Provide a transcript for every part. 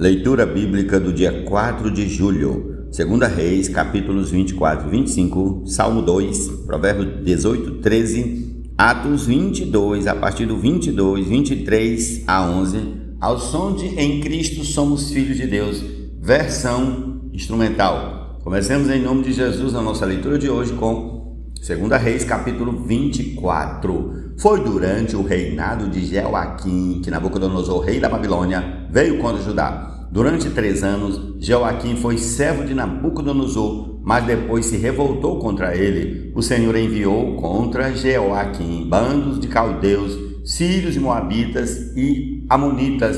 Leitura bíblica do dia 4 de julho, 2 Reis, capítulos 24 e 25, Salmo 2, Provérbios 18, 13, Atos 22, a partir do 22, 23 a 11, ao som de Em Cristo Somos Filhos de Deus, versão instrumental. Comecemos em nome de Jesus a nossa leitura de hoje com 2 Reis, capítulo 24. Foi durante o reinado de Jeoaquim que Nabucodonosor, rei da Babilônia, veio contra Judá. Durante 3 anos, Jeoaquim foi servo de Nabucodonosor, mas depois se revoltou contra ele. O Senhor enviou contra Jeoaquim bandos de caldeus, sírios e moabitas e amonitas.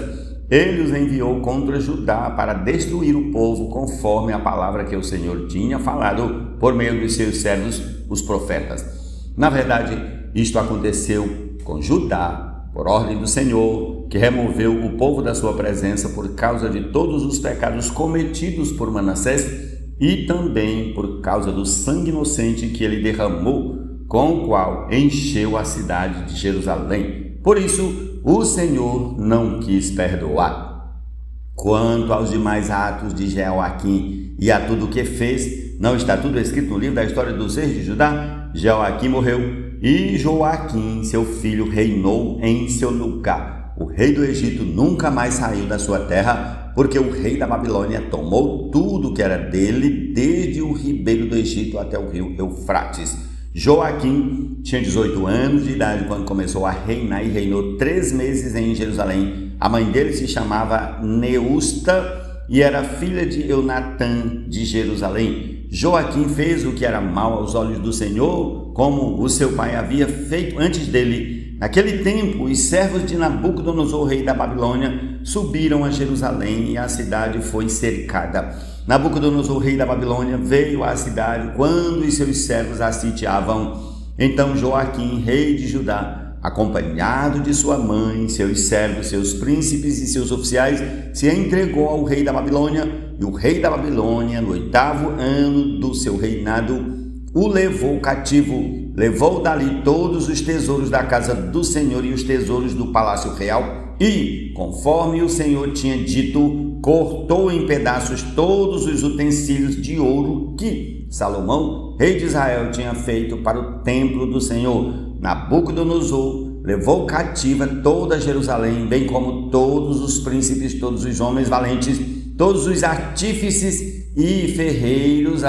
Ele os enviou contra Judá para destruir o povo, conforme a palavra que o Senhor tinha falado por meio dos seus servos, os profetas. Na verdade, isto aconteceu com Judá, por ordem do Senhor, que removeu o povo da sua presença por causa de todos os pecados cometidos por Manassés e também por causa do sangue inocente que ele derramou, com o qual encheu a cidade de Jerusalém. Por isso, o Senhor não quis perdoar. Quanto aos demais atos de Jeoaquim e a tudo o que fez, não está tudo escrito no livro da história dos reis de Judá? Jeoaquim morreu e Joaquim, seu filho, reinou em seu lugar. O rei do Egito nunca mais saiu da sua terra, porque o rei da Babilônia tomou tudo que era dele, desde o ribeiro do Egito até o rio Eufrates. Joaquim tinha 18 anos de idade quando começou a reinar e reinou 3 meses em Jerusalém. A mãe dele se chamava Neusta e era filha de Eunatã de Jerusalém. Joaquim fez o que era mal aos olhos do Senhor, como o seu pai havia feito antes dele. Naquele tempo, os servos de Nabucodonosor, rei da Babilônia, subiram a Jerusalém e a cidade foi cercada. Nabucodonosor, rei da Babilônia, veio à cidade quando os seus servos a sitiavam. Então Joaquim, rei de Judá, acompanhado de sua mãe, seus servos, seus príncipes e seus oficiais, se entregou ao rei da Babilônia, e o rei da Babilônia, no 8º ano do seu reinado, o levou cativo. Levou dali todos os tesouros da casa do Senhor e os tesouros do palácio real, e, conforme o Senhor tinha dito, cortou em pedaços todos os utensílios de ouro que Salomão, rei de Israel, tinha feito para o templo do Senhor. Nabucodonosor levou cativa toda Jerusalém, bem como todos os príncipes, todos os homens valentes, todos os artífices e ferreiros,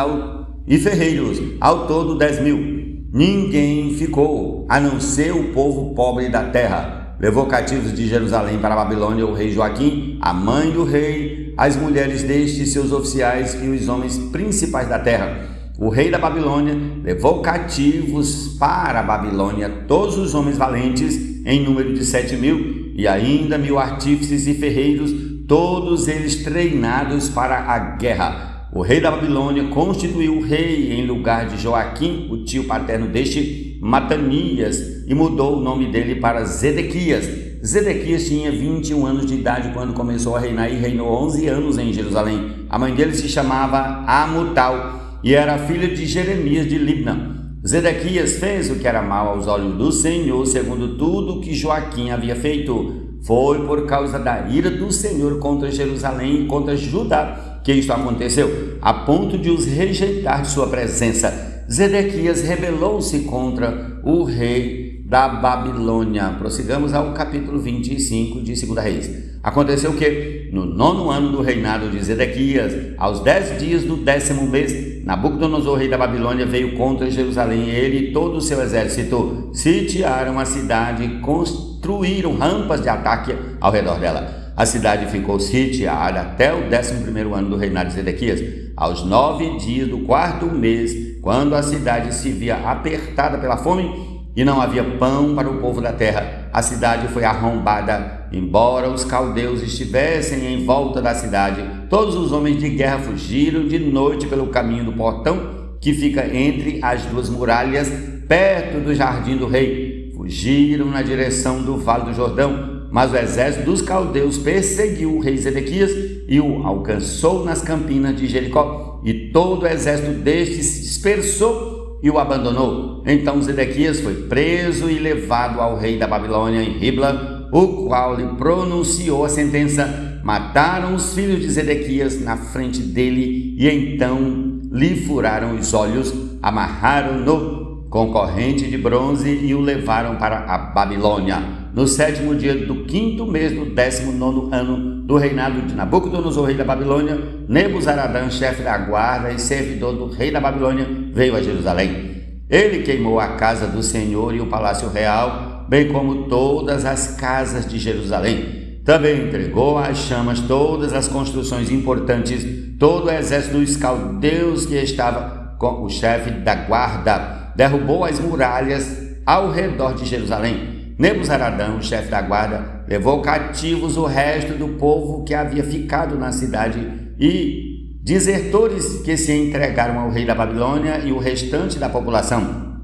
ao todo 10.000. Ninguém ficou, a não ser o povo pobre da terra. Levou cativos de Jerusalém para a Babilônia o rei Joaquim, a mãe do rei, as mulheres destes, seus oficiais e os homens principais da terra. O rei da Babilônia levou cativos para a Babilônia todos os homens valentes, em número de 7.000, e ainda 1.000 artífices e ferreiros, todos eles treinados para a guerra. O rei da Babilônia constituiu o rei em lugar de Joaquim, o tio paterno deste, Matanias, e mudou o nome dele para Zedequias. Zedequias tinha 21 anos de idade quando começou a reinar e reinou 11 anos em Jerusalém. A mãe dele se chamava Amutal e era filha de Jeremias de Libna. Zedequias fez o que era mal aos olhos do Senhor, segundo tudo que Joaquim havia feito. Foi por causa da ira do Senhor contra Jerusalém e contra Judá que isto aconteceu, a ponto de os rejeitar de sua presença. Zedequias rebelou-se contra o rei da Babilônia. Prossigamos ao capítulo 25 de 2 Reis. Aconteceu que, no 9º ano do reinado de Zedequias, aos 10 dias do 10º mês, Nabucodonosor, rei da Babilônia, veio contra Jerusalém. Ele e todo o seu exército sitiaram a cidade e construíram rampas de ataque ao redor dela. A cidade ficou sitiada até o 11º ano do reinado de Zedequias. Aos 9 dias do 4º mês, quando a cidade se via apertada pela fome e não havia pão para o povo da terra, a cidade foi arrombada. Embora os caldeus estivessem em volta da cidade, todos os homens de guerra fugiram de noite pelo caminho do portão que fica entre as 2 muralhas, perto do jardim do rei. Fugiram na direção do Vale do Jordão. Mas o exército dos caldeus perseguiu o rei Zedequias e o alcançou nas campinas de Jericó, e todo o exército deste se dispersou e o abandonou. Então Zedequias foi preso e levado ao rei da Babilônia em Ribla, o qual lhe pronunciou a sentença: mataram os filhos de Zedequias na frente dele e então lhe furaram os olhos, amarraram-no com corrente de bronze e o levaram para a Babilônia. No 7º dia do 5º mês do 19º ano do reinado de Nabucodonosor, rei da Babilônia, Nebuzaradã, chefe da guarda e servidor do rei da Babilônia, veio a Jerusalém. Ele queimou a casa do Senhor e o palácio real, bem como todas as casas de Jerusalém. Também entregou às chamas todas as construções importantes, todo o exército dos caldeus que estava com o chefe da guarda. Derrubou as muralhas ao redor de Jerusalém. Nebuzaradã, o chefe da guarda, levou cativos o resto do povo que havia ficado na cidade e desertores que se entregaram ao rei da Babilônia e o restante da população.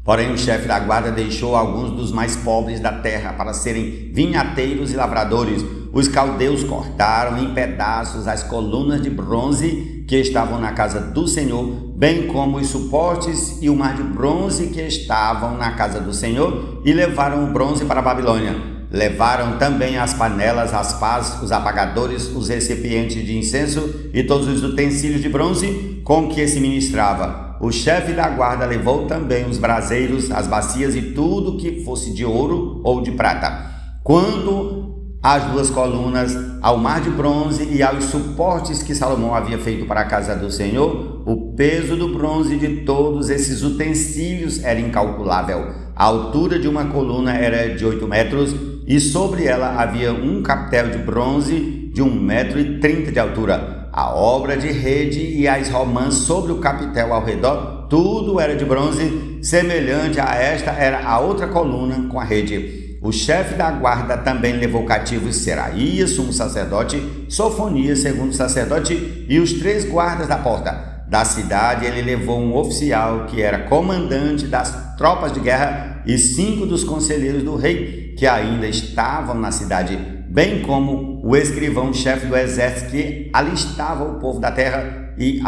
Porém, o chefe da guarda deixou alguns dos mais pobres da terra para serem vinhateiros e lavradores. Os caldeus cortaram em pedaços as colunas de bronze que estavam na casa do Senhor, bem como os suportes e o mar de bronze que estavam na casa do Senhor, e levaram o bronze para a Babilônia. Levaram também as panelas, as pás, os apagadores, os recipientes de incenso e todos os utensílios de bronze com que se ministrava. O chefe da guarda levou também os braseiros, as bacias e tudo que fosse de ouro ou de prata. Quanto às 2 colunas, ao mar de bronze e aos suportes que Salomão havia feito para a casa do Senhor, o peso do bronze de todos esses utensílios era incalculável. A altura de uma coluna era de 8 metros e sobre ela havia um capitel de bronze de 1,30 m de altura. A obra de rede e as romãs sobre o capitel ao redor, tudo era de bronze. Semelhante a esta era a outra coluna com a rede. O chefe da guarda também levou cativos Seraías, sumo sacerdote, Sofonias, segundo sacerdote, e os 3 guardas da porta da cidade. Ele levou um oficial que era comandante das tropas de guerra e 5 dos conselheiros do rei que ainda estavam na cidade, bem como o escrivão chefe do exército que alistava o povo da terra e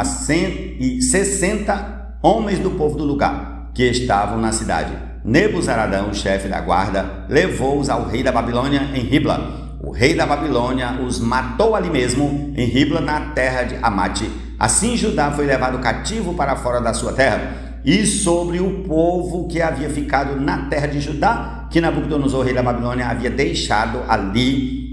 60 homens do povo do lugar que estavam na cidade. Nebuzaradã, o chefe da guarda, levou-os ao rei da Babilônia em Ribla. O rei da Babilônia os matou ali mesmo, em Ribla, na terra de Amate. Assim Judá foi levado cativo para fora da sua terra. E sobre o povo que havia ficado na terra de Judá, que Nabucodonosor, rei da Babilônia, havia deixado ali,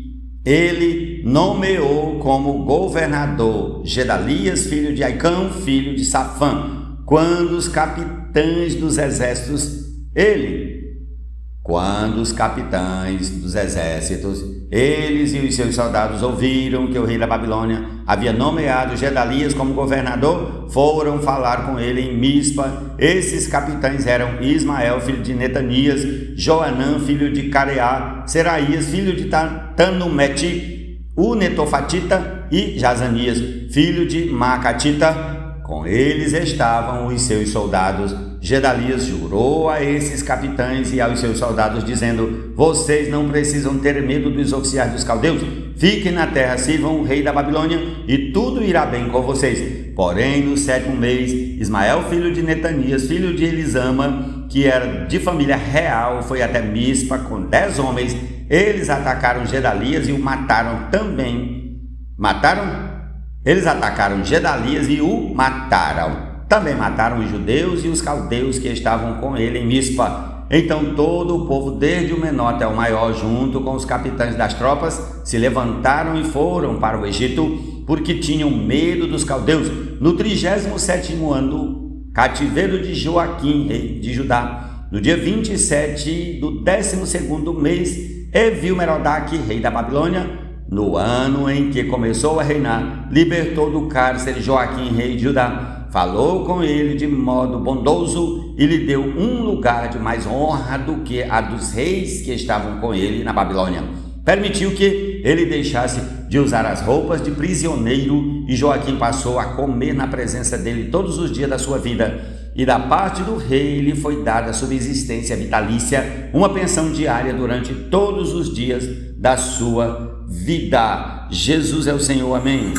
ele nomeou como governador Gedalias, filho de Aicão, filho de Safã. Quando os capitães dos exércitos, eles e os seus soldados ouviram que o rei da Babilônia havia nomeado Gedalias como governador, foram falar com ele em Mispa. Esses capitães eram Ismael, filho de Netanias, Joanã, filho de Careá, Seraías, filho de Tanumete, o Netofatita, e Jazanias, filho de Macatita. Com eles estavam os seus soldados. Gedalias jurou a esses capitães e aos seus soldados, dizendo: vocês não precisam ter medo dos oficiais dos caldeus. Fiquem na terra, sirvam o rei da Babilônia e tudo irá bem com vocês. Porém, no 7º mês, Ismael, filho de Netanias, filho de Elisama, que era de família real, foi até Mispa com 10 homens. Eles atacaram Gedalias e o mataram também. Eles atacaram Gedalias e o mataram. Também mataram os judeus e os caldeus que estavam com ele em Mispa. Então todo o povo, desde o menor até o maior, junto com os capitães das tropas, se levantaram e foram para o Egito, porque tinham medo dos caldeus. No 37º ano do cativeiro de Joaquim, rei de Judá, no dia 27 do 12º mês, Evil-Merodach, rei da Babilônia, no ano em que começou a reinar, libertou do cárcere Joaquim, rei de Judá. Falou com ele de modo bondoso e lhe deu um lugar de mais honra do que a dos reis que estavam com ele na Babilônia. Permitiu que ele deixasse de usar as roupas de prisioneiro e Joaquim passou a comer na presença dele todos os dias da sua vida. E da parte do rei lhe foi dada subsistência vitalícia, uma pensão diária durante todos os dias da sua vida. Jesus é o Senhor, amém.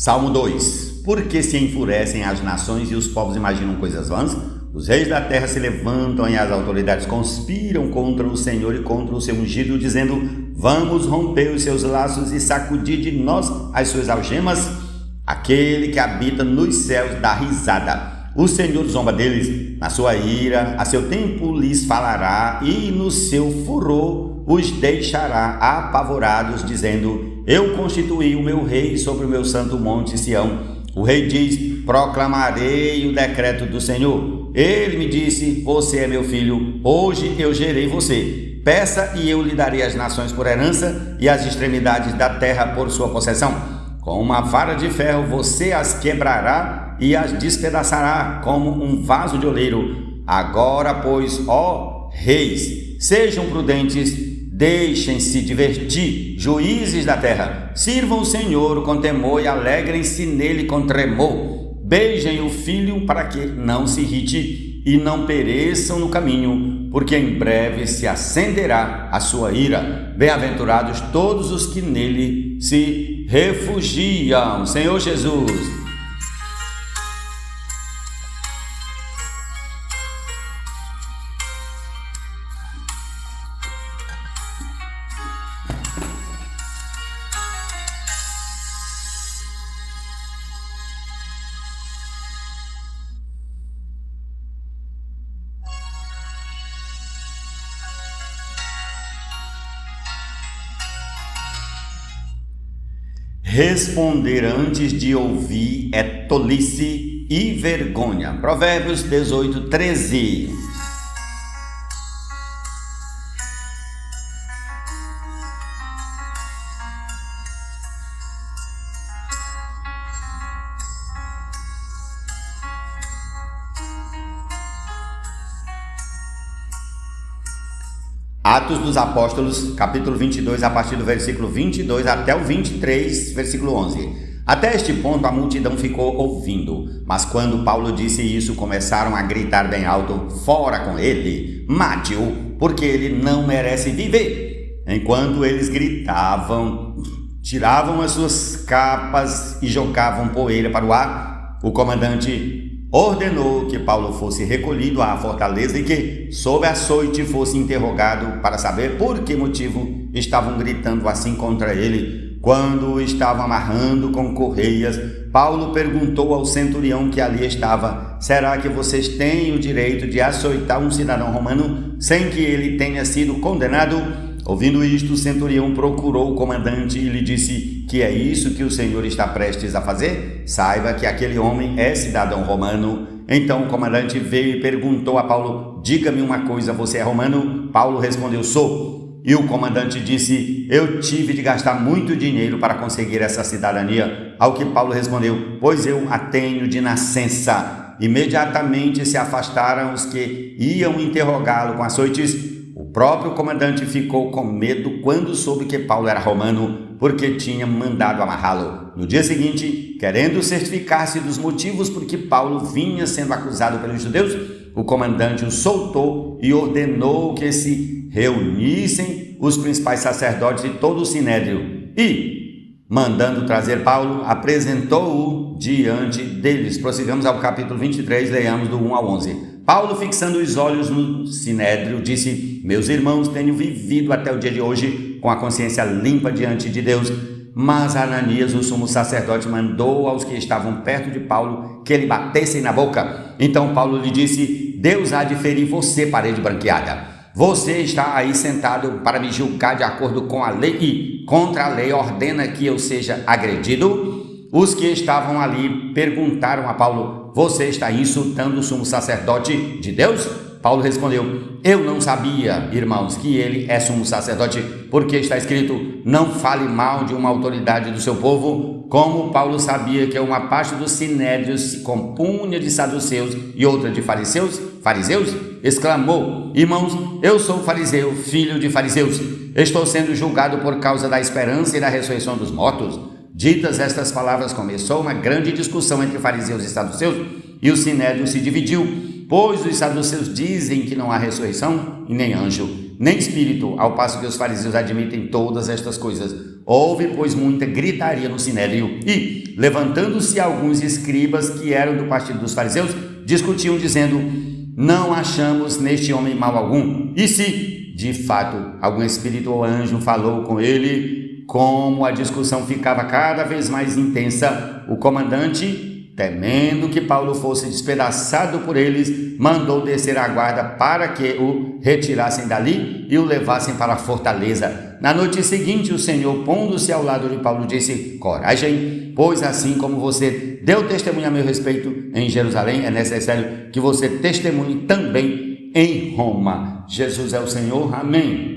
Salmo 2. Por que se enfurecem as nações e os povos imaginam coisas vãs? Os reis da terra se levantam e as autoridades conspiram contra o Senhor e contra o seu ungido, dizendo: vamos romper os seus laços e sacudir de nós as suas algemas. Aquele que habita nos céus dá risada. O Senhor zomba deles. Na sua ira, a seu tempo lhes falará, e no seu furor os deixará apavorados, dizendo: eu constituí o meu rei sobre o meu santo monte Sião. O rei diz: proclamarei o decreto do Senhor. Ele me disse: você é meu filho, hoje eu gerei você. Peça e eu lhe darei as nações por herança e as extremidades da terra por sua possessão. Com uma vara de ferro você as quebrará e as despedaçará como um vaso de oleiro. Agora, pois, ó reis, sejam prudentes, deixem-se divertir, juízes da terra. Sirvam o Senhor com temor e alegrem-se nele com tremor. Beijem o filho para que não se irrite e não pereçam no caminho, porque em breve se acenderá a sua ira. Bem-aventurados todos os que nele se refugiam. Senhor Jesus. Responder antes de ouvir é tolice e vergonha. Provérbios 18, 13. Atos dos Apóstolos, capítulo 22, a partir do versículo 22 até o 23, versículo 11. Até este ponto a multidão ficou ouvindo, mas quando Paulo disse isso, começaram a gritar bem alto: fora com ele, mate-o, porque ele não merece viver. Enquanto eles gritavam, tiravam as suas capas e jogavam poeira para o ar, o comandante ordenou que Paulo fosse recolhido à fortaleza e que, sob açoite, fosse interrogado para saber por que motivo estavam gritando assim contra ele. Quando o estavam amarrando com correias, Paulo perguntou ao centurião que ali estava: será que vocês têm o direito de açoitar um cidadão romano sem que ele tenha sido condenado? Ouvindo isto, o centurião procurou o comandante e lhe disse: que é isso que o Senhor está prestes a fazer? Saiba que aquele homem é cidadão romano. Então o comandante veio e perguntou a Paulo: diga-me uma coisa, você é romano? Paulo respondeu: sou. E o comandante disse: eu tive de gastar muito dinheiro para conseguir essa cidadania. Ao que Paulo respondeu: pois eu a tenho de nascença. Imediatamente se afastaram os que iam interrogá-lo com açoites. O próprio comandante ficou com medo quando soube que Paulo era romano, porque tinha mandado amarrá-lo. No dia seguinte, querendo certificar-se dos motivos por que Paulo vinha sendo acusado pelos judeus, o comandante o soltou e ordenou que se reunissem os principais sacerdotes e todo o sinédrio. E, mandando trazer Paulo, apresentou-o diante deles. Prossigamos ao capítulo 23, leiamos do 1 ao 11. Paulo, fixando os olhos no sinédrio, disse: meus irmãos, tenho vivido até o dia de hoje com a consciência limpa diante de Deus. Mas Ananias, o sumo sacerdote, mandou aos que estavam perto de Paulo que lhe batessem na boca. Então Paulo lhe disse: Deus há de ferir você, parede branqueada. Você está aí sentado para me julgar de acordo com a lei e contra a lei ordena que eu seja agredido? Os que estavam ali perguntaram a Paulo: você está insultando o sumo sacerdote de Deus? Paulo respondeu: eu não sabia, irmãos, que ele é sumo sacerdote, porque está escrito: não fale mal de uma autoridade do seu povo. Como Paulo sabia que uma parte do sinédrio se compunha de saduceus e outra de fariseus, exclamou: irmãos, eu sou fariseu, filho de fariseus. Estou sendo julgado por causa da esperança e da ressurreição dos mortos. Ditas estas palavras, começou uma grande discussão entre fariseus e saduceus, e o sinédrio se dividiu, pois os saduceus dizem que não há ressurreição e nem anjo, nem espírito, ao passo que os fariseus admitem todas estas coisas. Houve, pois, muita gritaria no sinédrio e, levantando-se alguns escribas que eram do partido dos fariseus, discutiam, dizendo: não achamos neste homem mal algum. E se, de fato, algum espírito ou anjo falou com ele, como a discussão ficava cada vez mais intensa, o comandante, temendo que Paulo fosse despedaçado por eles, mandou descer a guarda para que o retirassem dali e o levassem para a fortaleza. Na noite seguinte, o Senhor, pondo-se ao lado de Paulo, disse: coragem, pois assim como você deu testemunho a meu respeito em Jerusalém, é necessário que você testemunhe também em Roma. Jesus é o Senhor. Amém.